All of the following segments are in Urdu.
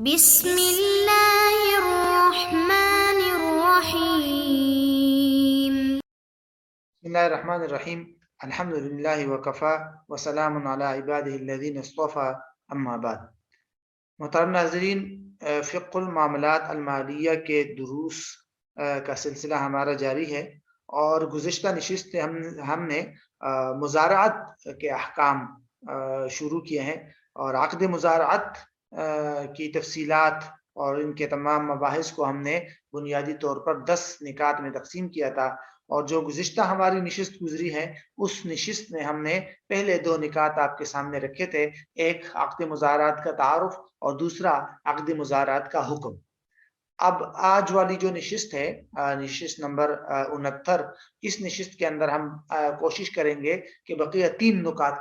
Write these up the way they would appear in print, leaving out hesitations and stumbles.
بسم اللہ الرحمن الرحیم۔ بسم اللہ الرحمن الرحیم۔ الحمد للہ وکفا وسلام علی عبادہ الذین اصطفی، اما بعد۔ محترم ناظرین، فقہ المعاملات المالیہ کے دروس کا سلسلہ ہمارا جاری ہے، اور گزشتہ نشست میں ہم نے مزارعت کے احکام شروع کیے ہیں، اور عقد مزارعت کی تفصیلات اور ان کے تمام مباحث کو ہم نے بنیادی طور پر 10 نکات میں تقسیم کیا تھا، اور جو گزشتہ ہماری نشست گزری ہے اس نشست میں ہم نے پہلے 2 نکات آپ کے سامنے رکھے تھے، ایک عقد مزارعت کا تعارف اور دوسرا عقد مزارعت کا حکم۔ اب آج والی جو نشست ہے، نشست نمبر 69، اس نشست کے اندر ہم کوشش کریں گے کہ بقیہ 3 نکات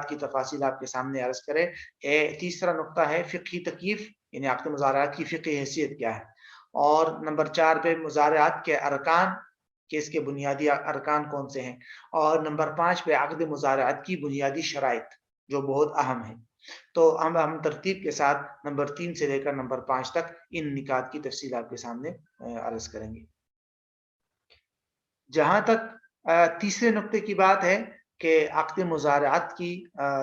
کی تفاصیل آپ کے سامنے عرض کریں۔ تیسرا نقطہ ہے فقہی تکییف، یعنی عقد مزارعت کی فقہی حیثیت کیا ہے، اور نمبر 4 پہ مزارعت کے ارکان، کہ اس کے بنیادی ارکان کون سے ہیں، اور نمبر 5 پہ عقد مزارعت کی بنیادی شرائط جو بہت اہم ہیں۔ تو ہم ترتیب کے ساتھ نمبر 3 سے لے کر نمبر 5 تک ان نکات کی تفصیل آپ کے سامنے عرض کریں گے۔ جہاں تک تیسرے نقطے کی بات ہے کہ عقد مزارعت کی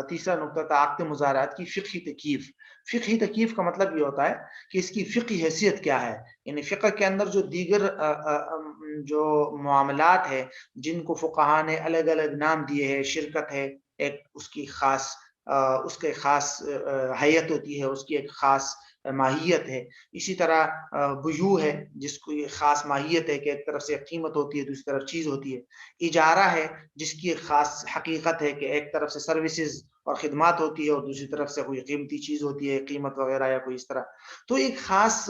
تیسرا نقطہ تھا عقد مزارعت کی فقہی تکییف۔ فقہی تکییف کا مطلب یہ ہوتا ہے کہ اس کی فقہی حیثیت کیا ہے، یعنی فقہ کے اندر جو دیگر جو معاملات ہیں جن کو فقہا نے الگ الگ نام دیے ہیں، شرکت ہے ایک، اس کی خاص حیت ہوتی ہے، اس کی ایک خاص ماہیت ہے، اسی طرح بیوع ہے جس کو یہ خاص ماہیت ہے کہ ایک طرف سے قیمت ہوتی ہے، دوسری طرف چیز ہوتی ہے، اجارہ ہے جس کی ایک خاص حقیقت ہے کہ ایک طرف سے سروسز اور خدمات ہوتی ہے اور دوسری طرف سے کوئی قیمتی چیز ہوتی ہے، قیمت وغیرہ یا کوئی اس طرح۔ تو ایک خاص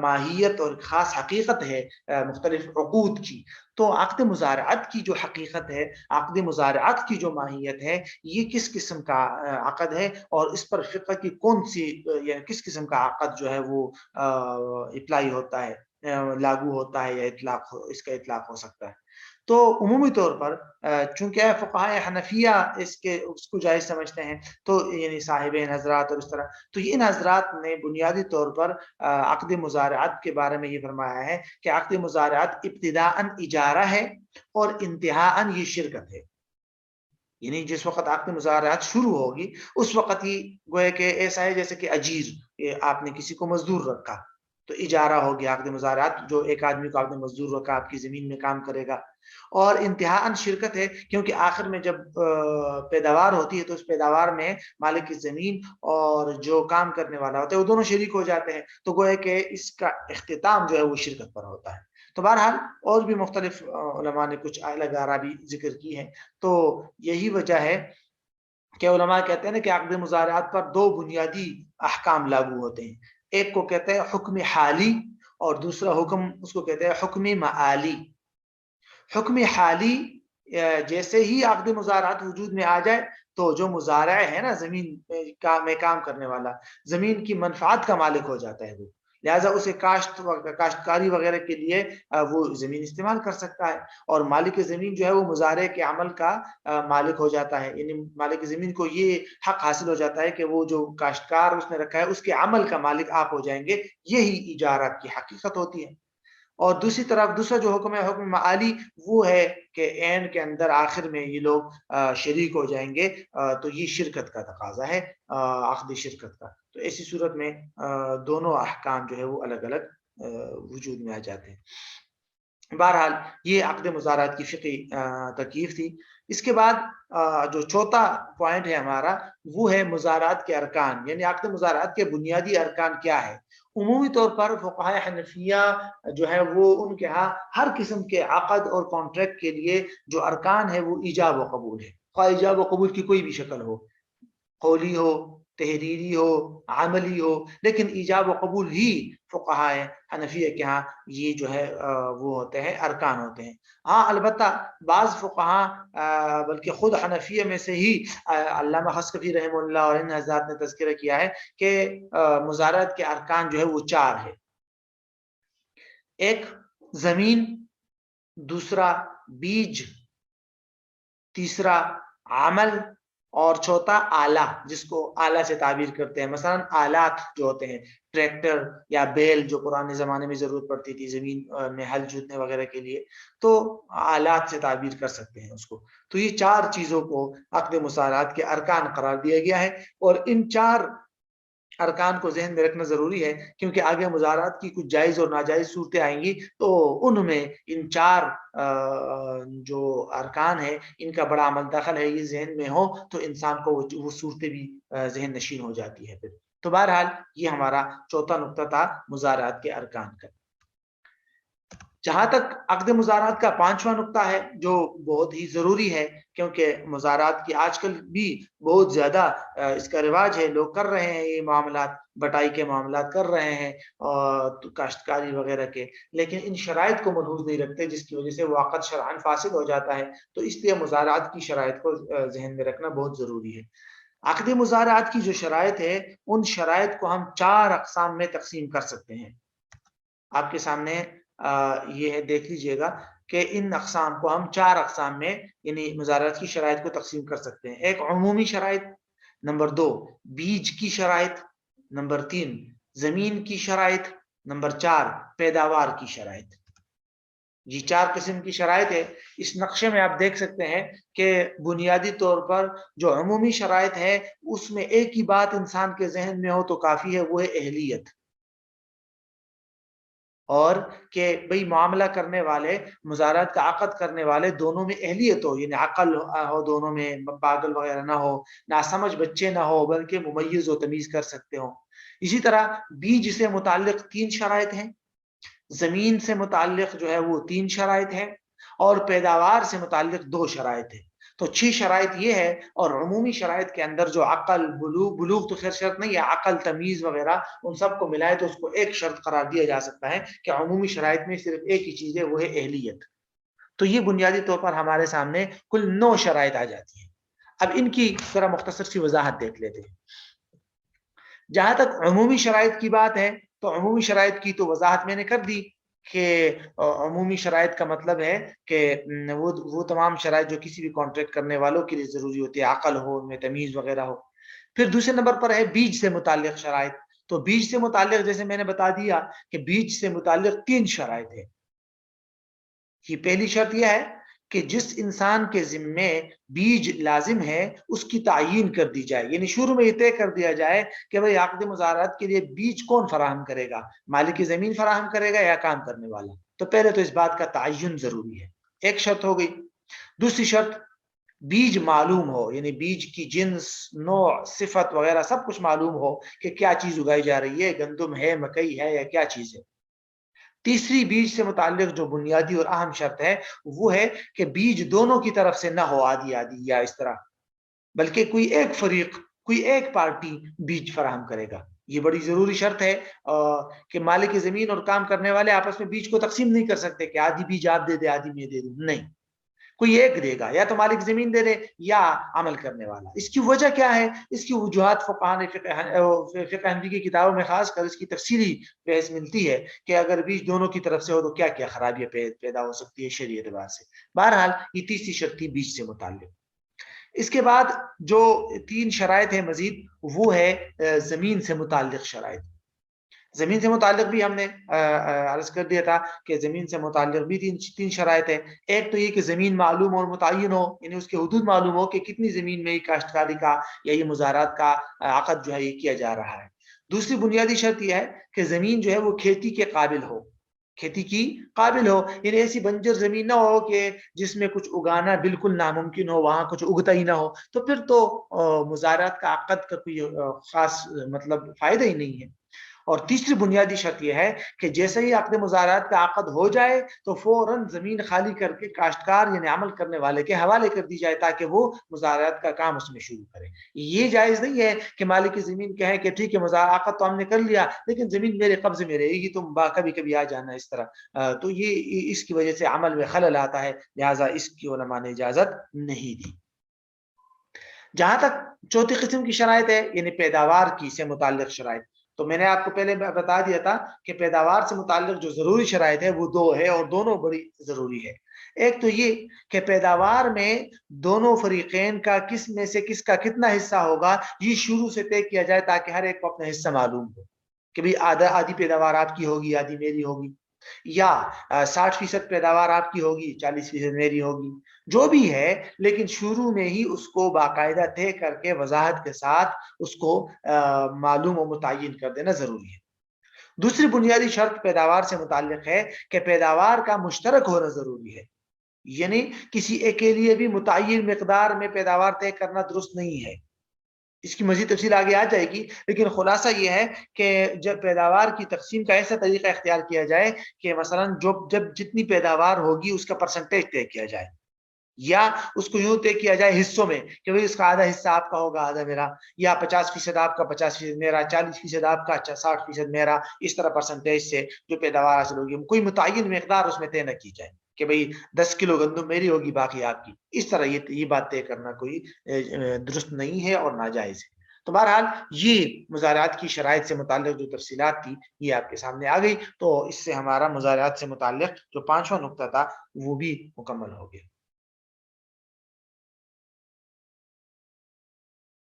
ماہیت اور ایک خاص حقیقت ہے مختلف عقود کی۔ تو عقد مزارعت کی جو حقیقت ہے، عقد مزارعت کی جو ماہیت ہے، یہ کس قسم کا عقد ہے، اور اس پر فقہ کی کون سی یعنی کس قسم کا عقد جو ہے وہ اپلائی ہوتا ہے، لاگو ہوتا ہے، یا اس کا اطلاق ہو سکتا ہے۔ تو عمومی طور پر چونکہ فقہاء حنفیہ اس کو جائز سمجھتے ہیں، تو یعنی صاحبین حضرات اور اس طرح، تو ان حضرات نے بنیادی طور پر عقد مزارعت کے بارے میں یہ فرمایا ہے کہ عقد مزارعت ابتداءً اجارہ ہے اور انتہاءً یہ شرکت ہے، یعنی جس وقت عقد مزارعت شروع ہوگی اس وقت ہی گویا کہ ایسا ہے جیسے کہ اجیر، آپ نے کسی کو مزدور رکھا تو اجارہ ہو گیا عقد مزارعت، جو ایک آدمی کو آپ نے مزدور رکھا آپ کی زمین میں کام کرے گا، اور انتہاءً شرکت ہے کیونکہ آخر میں جب پیداوار ہوتی ہے تو اس پیداوار میں مالک کی زمین اور جو کام کرنے والا ہوتا ہے وہ دونوں شریک ہو جاتے ہیں، تو گویا کہ اس کا اختتام جو ہے وہ شرکت پر ہوتا ہے۔ تو بہرحال اور بھی مختلف علماء نے کچھ الگ آراء بھی ذکر کی ہیں، تو یہی وجہ ہے کہ علماء کہتے ہیں کہ عقد مزارعت پر 2 بنیادی احکام لاگو ہوتے ہیں، ایک کو کہتے ہیں حکم حالی اور دوسرا حکم اس کو کہتے ہیں حکم معالی۔ حکم حالی جیسے ہی عقد مزارعت وجود میں آ جائے تو جو مزارع ہے نا، زمین میں کام کرنے والا، زمین کی منفعت کا مالک ہو جاتا ہے وہ، لہٰذا اسے کاشتکاری وغیرہ کے لیے وہ زمین استعمال کر سکتا ہے، اور مالک زمین جو ہے وہ مزارع کے عمل کا مالک ہو جاتا ہے، یعنی مالک زمین کو یہ حق حاصل ہو جاتا ہے کہ وہ جو کاشتکار اس نے رکھا ہے اس کے عمل کا مالک آپ ہو جائیں گے، یہی اجارت کی حقیقت ہوتی ہے۔ اور دوسری طرف دوسرا جو حکم ہے حکم معالی، وہ ہے کہ عین کے اندر آخر میں یہ لوگ شریک ہو جائیں گے، تو یہ شرکت کا تقاضا ہے، عقد شرکت کا، تو ایسی صورت میں دونوں احکام جو ہے وہ الگ الگ وجود میں آ جاتے ہیں۔ بہرحال یہ عقد مزارعت کی فقہی تکییف تھی۔ اس کے بعد جو چوتھا پوائنٹ ہے ہمارا وہ ہے مزارعت کے ارکان، یعنی عقد مزارعت کے بنیادی ارکان کیا ہے۔ عمومی طور پر فقہاء حنفیہ جو ہے وہ ان کے ہاں ہر قسم کے عقد اور کانٹریکٹ کے لیے جو ارکان ہے وہ ایجاب و قبول ہے، خواہ ایجاب و قبول کی کوئی بھی شکل ہو، قولی ہو، تحریری ہو، عملی ہو، لیکن ایجاب و قبول ہی فقہاء حنفیہ کے ہاں یہ جو ہے وہ ہوتے ہیں، ارکان ہوتے ہیں۔ ہاں البتہ بعض فقہاء بلکہ خود حنفیہ میں سے ہی علامہ خسکفی رحمہ اللہ اور ان حضرات نے تذکرہ کیا ہے کہ مزارعت کے ارکان جو ہے وہ 4 ہے، ایک زمین، دوسرا بیج، تیسرا عمل، اور چوتھا آلہ، جس کو آلہ سے تعبیر کرتے ہیں، مثلا آلات جو ہوتے ہیں ٹریکٹر یا بیل جو پرانے زمانے میں ضرورت پڑتی تھی زمین میں ہل جوتنے وغیرہ کے لیے، تو آلات سے تعبیر کر سکتے ہیں اس کو۔ تو یہ 4 چیزوں کو عقد مزارات کے ارکان قرار دیا گیا ہے، اور ان 4 ارکان کو ذہن میں رکھنا ضروری ہے، کیونکہ آگے مزارات کی کچھ جائز اور ناجائز صورتیں آئیں گی، تو ان میں ان 4 جو ارکان ہیں ان کا بڑا عمل دخل ہے، یہ ذہن میں ہو تو انسان کو وہ صورتیں بھی ذہن نشین ہو جاتی ہے پھر۔ تو بہرحال یہ ہمارا چوتھا نقطہ تھا مزارات کے ارکان کا۔ جہاں تک عقد مزارات کا 5واں نقطہ ہے جو بہت ہی ضروری ہے، کیونکہ مزارات کی آج کل بھی بہت زیادہ اس کا رواج ہے، لوگ کر رہے ہیں یہ معاملات، بٹائی کے معاملات کر رہے ہیں اور کاشتکاری وغیرہ کے، لیکن ان شرائط کو ملحوظ نہیں رکھتے، جس کی وجہ سے وہ عقد شرعاً فاسد ہو جاتا ہے۔ تو اس لیے مزارات کی شرائط کو ذہن میں رکھنا بہت ضروری ہے۔ عقد مزارات کی جو شرائط ہے ان شرائط کو ہم 4 اقسام میں تقسیم کر سکتے ہیں۔ آپ کے سامنے یہ ہے، دیکھ لیجئے گا کہ ان اقسام کو ہم 4 اقسام میں یعنی مزارات کی شرائط کو تقسیم کر سکتے ہیں۔ ایک عمومی شرائط، نمبر 2 بیج کی شرائط، نمبر 3 زمین کی شرائط، نمبر 4 پیداوار کی شرائط۔ یہ 4 قسم کی شرائط ہے۔ اس نقشے میں آپ دیکھ سکتے ہیں کہ بنیادی طور پر جو عمومی شرائط ہے اس میں ایک ہی بات انسان کے ذہن میں ہو تو کافی ہے، وہ ہے اہلیت، اور کہ بھئی معاملہ کرنے والے، مزارات کا عقد کرنے والے دونوں میں اہلیت ہو، یعنی عقل ہو دونوں میں، پاگل وغیرہ نہ ہو، ناسمجھ بچے نہ ہو، بلکہ ممیز و تمیز کر سکتے ہوں۔ اسی طرح بیج سے متعلق 3 شرائط ہیں، زمین سے متعلق جو ہے وہ 3 شرائط ہیں، اور پیداوار سے متعلق 2 شرائط ہیں۔ تو 6 شرائط یہ ہے، اور عمومی شرائط کے اندر جو عقل، بلوغ تو خیر شرط نہیں ہے، عقل، تمیز وغیرہ ان سب کو ملائے تو اس کو ایک شرط قرار دیا جا سکتا ہے کہ عمومی شرائط میں صرف ایک ہی چیز ہے، وہ ہے اہلیت۔ تو یہ بنیادی طور پر ہمارے سامنے کل 9 شرائط آ جاتی ہیں۔ اب ان کی ذرا مختصر سی وضاحت دیکھ لیتے ہیں۔ جہاں تک عمومی شرائط کی بات ہے تو عمومی شرائط کی تو وضاحت میں نے کر دی کہ عمومی شرائط کا مطلب ہے کہ وہ تمام شرائط جو کسی بھی کانٹریکٹ کرنے والوں کے لیے ضروری ہوتی ہے، عقل ہو، ان میں تمیز وغیرہ ہو۔ پھر دوسرے نمبر پر ہے بیج سے متعلق شرائط۔ تو بیج سے متعلق جیسے میں نے بتا دیا کہ بیج سے متعلق 3 شرائط ہیں۔ یہ پہلی شرط یہ ہے کہ جس انسان کے ذمے بیج لازم ہے اس کی تعیین کر دی جائے، یعنی شروع میں یہ طے کر دیا جائے کہ بھئی عقد مزارات کے لیے بیج کون فراہم کرے گا، مالک زمین فراہم کرے گا یا کام کرنے والا۔ تو پہلے تو اس بات کا تعین ضروری ہے، ایک شرط ہو گئی۔ دوسری شرط بیج معلوم ہو، یعنی بیج کی جنس، نوع، صفت وغیرہ سب کچھ معلوم ہو کہ کیا چیز اگائی جا رہی ہے، گندم ہے، مکئی ہے یا کیا چیز ہے۔ تیسری بیج سے متعلق جو بنیادی اور اہم شرط ہے وہ ہے کہ بیج دونوں کی طرف سے نہ ہو، آدھی آدھی یا اس طرح، بلکہ کوئی ایک فریق، کوئی ایک پارٹی بیج فراہم کرے گا۔ یہ بڑی ضروری شرط ہے کہ مالک زمین اور کام کرنے والے آپس میں بیج کو تقسیم نہیں کر سکتے کہ آدھی بیج آپ دے دے آدھی میں دے دوں، نہیں، کوئی ایک دے گا، یا تو مالک زمین دے دے یا عمل کرنے والا۔ اس کی وجہ کیا ہے؟ اس کی وجوہات فقہ حنفی کی کتابوں میں خاص کر اس کی تفصیلی بحث ملتی ہے کہ اگر بیج دونوں کی طرف سے ہو تو کیا کیا خرابیاں پیدا ہو سکتی ہے شرعی اعتبار سے۔ بہرحال یہ تیسری شرط تھی بیج سے متعلق۔ اس کے بعد جو 3 شرائط ہیں مزید، وہ ہے زمین سے متعلق شرائط۔ زمین سے متعلق بھی ہم نے عرض کر دیا تھا کہ زمین سے متعلق بھی 3 شرائط ہیں۔ ایک تو یہ کہ زمین معلوم اور متعین ہو، یعنی اس کے حدود معلوم ہو کہ کتنی زمین میں یہ کاشتکاری کا یا یہ مزارات کا عقد جو ہے یہ کیا جا رہا ہے۔ دوسری بنیادی شرط یہ ہے کہ زمین جو ہے وہ کھیتی کے قابل ہو، کھیتی کی قابل ہو، یعنی ایسی بنجر زمین نہ ہو کہ جس میں کچھ اگانا بالکل ناممکن ہو، وہاں کچھ اگتا ہی نہ ہو، تو پھر تو مزارات کا عقد کا کوئی خاص مطلب فائدہ ہی نہیں ہے۔ اور تیسری بنیادی شرط یہ ہے کہ جیسے ہی عقد مزارات کا عقد ہو جائے تو فوراً زمین خالی کر کے کاشتکار یعنی عمل کرنے والے کے حوالے کر دی جائے تاکہ وہ مزارات کا کام اس میں شروع کرے۔ یہ جائز نہیں ہے کہ مالک زمین کہے کہ ٹھیک ہے عقد تو ہم نے کر لیا لیکن زمین میرے قبضے میں رہے گی، تم کبھی کبھی آ جانا اس طرح، تو یہ اس کی وجہ سے عمل میں خلل آتا ہے، لہٰذا اس کی علماء نے اجازت نہیں دی۔ جہاں تک چوتھی قسم کی شرائط ہے یعنی پیداوار کی سے متعلق شرائط، تو میں نے آپ کو پہلے بتا دیا تھا کہ پیداوار سے متعلق جو ضروری شرائط ہے وہ دو ہے اور دونوں بڑی ضروری ہے. ایک تو یہ کہ پیداوار میں دونوں فریقین کا کس میں سے کس کا کتنا حصہ ہوگا یہ شروع سے طے کیا جائے تاکہ ہر ایک کو اپنا حصہ معلوم ہو کہ بھئی آدھی پیداوار آپ کی ہوگی آدھی میری ہوگی, یا 60% پیداوار آپ کی ہوگی 40% میری ہوگی, جو بھی ہے, لیکن شروع میں ہی اس کو باقاعدہ طے کر کے وضاحت کے ساتھ اس کو معلوم و متعین کر دینا ضروری ہے. دوسری بنیادی شرط پیداوار سے متعلق ہے کہ پیداوار کا مشترک ہونا ضروری ہے, یعنی کسی ایک کے لیے بھی متعین مقدار میں پیداوار طے کرنا درست نہیں ہے. اس کی مزید تفصیل آگے آ جائے گی, لیکن خلاصہ یہ ہے کہ جب پیداوار کی تقسیم کا ایسا طریقہ اختیار کیا جائے کہ مثلا جب جتنی پیداوار ہوگی اس کا پرسنٹیج طے کیا جائے, یا اس کو یوں طے کیا جائے حصوں میں کہ بھئی اس کا آدھا حصہ آپ کا ہوگا آدھا میرا, یا 50% آپ کا 50% میرا, 40% آپ کا 60% میرا, اس طرح پرسنٹیج سے جو پیداوار حاصل ہوگی کوئی متعین مقدار اس میں طے نہ کی جائے کہ بھئی 10 کلو گندم میری ہوگی باقی آپ کی. اس طرح یہ بات طے کرنا کوئی درست نہیں ہے اور ناجائز ہے. تو بہرحال یہ مزارعات کی شرائط سے متعلق جو تفصیلات تھی یہ آپ کے سامنے آ گئی, تو اس سے ہمارا مزارعات سے متعلق جو 5واں نقطہ تھا وہ بھی مکمل ہو گیا.